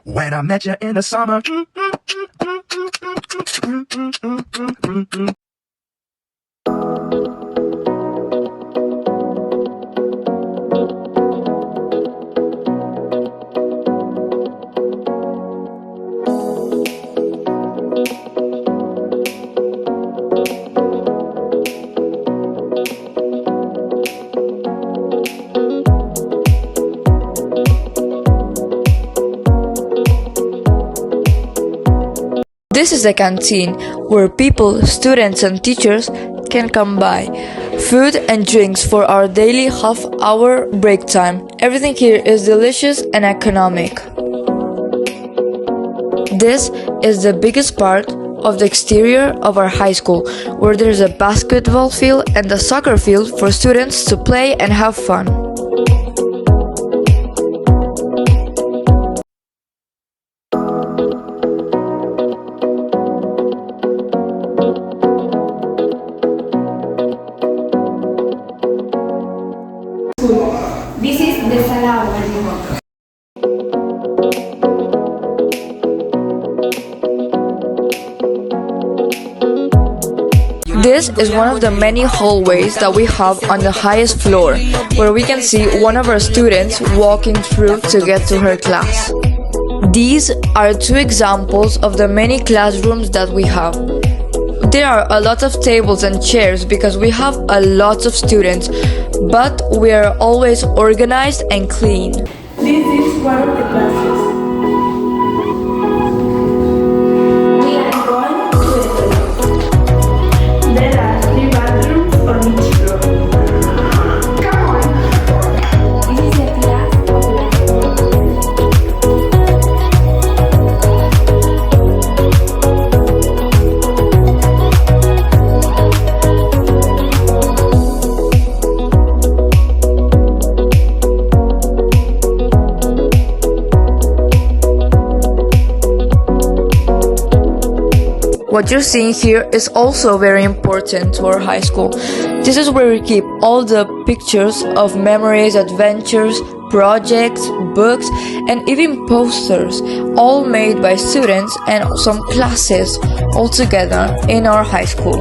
When I met you in the summer. This is a canteen where people, students and teachers can come by food and drinks for our daily half-hour break time. Everything here is delicious and economic. This is the biggest part of the exterior of our high school, where there is a basketball field and a soccer field for students to play and have fun. This is the sala of This is one of the many hallways that we have on the highest floor, where we can see one of our students walking through to get to her class. These are two examples of the many classrooms that we have. There are a lot of tables and chairs because we have a lot of students, but we are always organized and clean. This is one of the classes. We are going to the toilet. There are 3 bathrooms on each floor. Come on! This is the class of What you're seeing here is also very important to our high school. This is where we keep all the pictures of memories, adventures, projects, books, and even posters, all made by students and some classes all together in our high school.